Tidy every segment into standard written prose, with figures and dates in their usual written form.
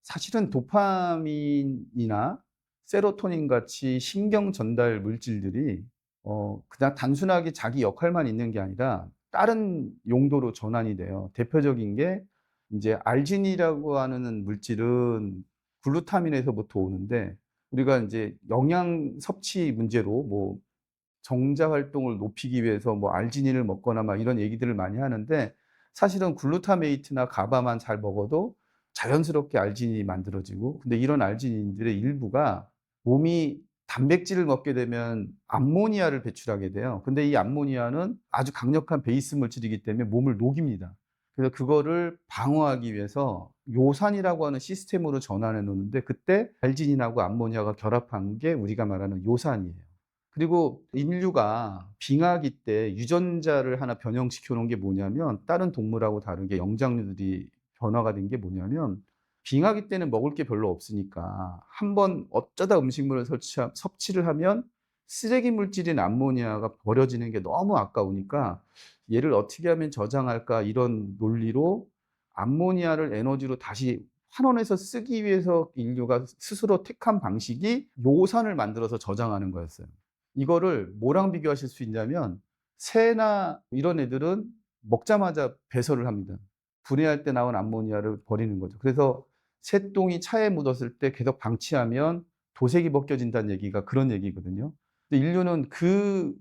사실은 도파민이나 세로토닌 같이 신경 전달 물질들이 그냥 단순하게 자기 역할만 있는 게 아니라 다른 용도로 전환이 돼요. 대표적인 게 인제 알진이라고 하는 물질은 글루타민에서부터 오는데, 우리가 인제 영양 섭취 문제로 뭐 정자 활동을 높이기 위해서 뭐 알지닌을 먹거나 막 이런 얘기들을 많이 하는데, 사실은 글루타메이트나 가바만 잘 먹어도 자연스럽게 알지닌이 만들어지고, 근데 이런 알지닌들의 일부가 몸이 단백질을 먹게 되면 암모니아를 배출하게 돼요. 근데 이 암모니아는 아주 강력한 베이스 물질이기 때문에 몸을 녹입니다. 그래서 그거를 방어하기 위해서 요산이라고 하는 시스템으로 전환해 놓는데, 그때 알지닌하고 암모니아가 결합한 게 우리가 말하는 요산이에요. 그리고 인류가 빙하기 때 유전자를 하나 변형시켜 놓은 게 뭐냐면, 다른 동물하고 다르게 영장류들이 변화가 된 게 뭐냐면, 빙하기 때는 먹을 게 별로 없으니까 한번 어쩌다 음식물을 섭취를 하면 쓰레기 물질인 암모니아가 버려지는 게 너무 아까우니까 '얘를 어떻게 하면 저장할까?' 이런 논리로 암모니아를 에너지로 다시 환원해서 쓰기 위해서 인류가 스스로 택한 방식이 요산을 만들어서 저장하는 거였어요. 이거를 뭐랑 비교하실 수 있냐면, 새나 이런 애들은 먹자마자 배설을 합니다. 분해할 때 나온 암모니아를 버리는 거죠. 그래서 새똥이 차에 묻었을 때 계속 방치하면 도색이 벗겨진다는 얘기가 그런 얘기거든요. 근데 인류는 그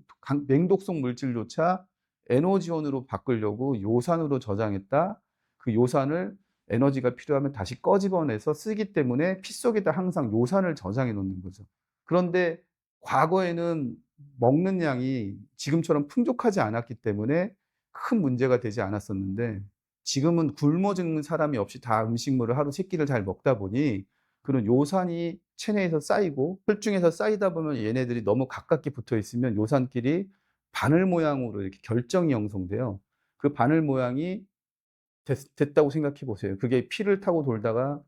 맹독성 물질조차 에너지원으로 바꾸려고 요산으로 저장했다. 그 요산을 에너지가 필요하면 다시 꺼집어내서 쓰기 때문에 피 속에다 항상 요산을 저장해 놓는 거죠. 그런데 과거에는 먹는 양이 지금처럼 풍족하지 않았기 때문에 큰 문제가 되지 않았었는데, 지금은 굶어 죽는 사람이 없이 다 음식물을 하루 3 끼를 잘 먹다 보니 그런 요산이 체내에서 쌓이고, 혈중에서 쌓이다 보면 얘네들이 너무 가깝게 붙어 있으면 요산끼리 바늘 모양으로 이렇게 결정이 형성돼요. 그 바늘 모양이 됐다고 생각해 보세요. 그게 피를 타고 돌다가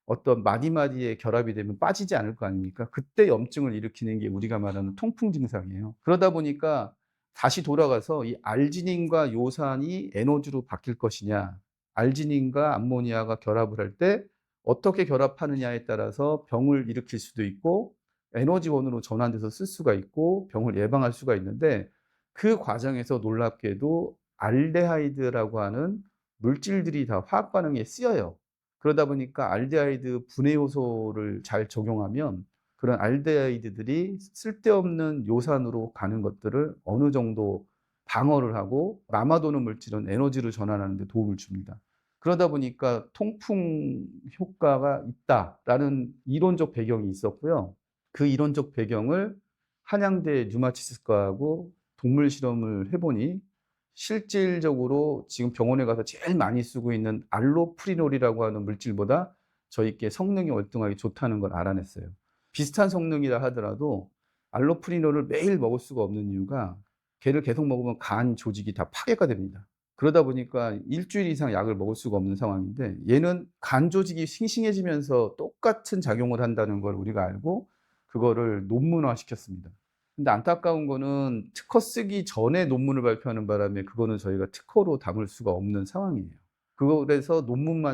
어떤 마디마디에 결합이 되면 빠지지 않을 거 아닙니까? 그때 염증을 일으키는 게 우리가 말하는 통풍 증상이에요. 그러다 보니까 다시 돌아가서 이 알지닌과 요산이 에너지로 바뀔 것이냐, 알지닌과 암모니아가 결합을 할 때 어떻게 결합하느냐에 따라서 병을 일으킬 수도 있고 에너지원으로 전환돼서 쓸 수가 있고 병을 예방할 수가 있는데, 그 과정에서 놀랍게도 알데하이드라고 하는 물질들이 다 화학 반응에 쓰여요. 그러다 보니까 알데하이드 분해 요소를 잘 적용하면 그런 알데하이드들이 쓸데없는 요산으로 가는 것들을 어느 정도 방어를 하고, 남아도는 물질은 에너지로 전환하는 데 도움을 줍니다. 그러다 보니까 '통풍 효과가 있다.'라는 이론적 배경이 있었고요. 그 이론적 배경을 한양대 류마티스과하고 동물 실험을 해 보니, 실질적으로 지금 병원에 가서 제일 많이 쓰고 있는 알로프리놀이라고 하는 물질보다 저희께 성능이 월등하게 좋다는 걸 알아냈어요. 비슷한 성능이라 하더라도 알로프리놀을 매일 먹을 수가 없는 이유가, 걔를 계속 먹으면 간 조직이 다 파괴가 됩니다. 그러다 보니까 일 주일 이상 약을 먹을 수가 없는 상황인데, 얘는 간 조직이 싱싱해지면서 똑같은 작용을 한다는 걸 우리가 알고 그거를 논문화시켰습니다. 근데 안타까운 거는 특허 쓰기 전에 논문을 발표하는 바람에 그거는 저희가 특허로 담을 수가 없는 상황이에요. 그래서 논문만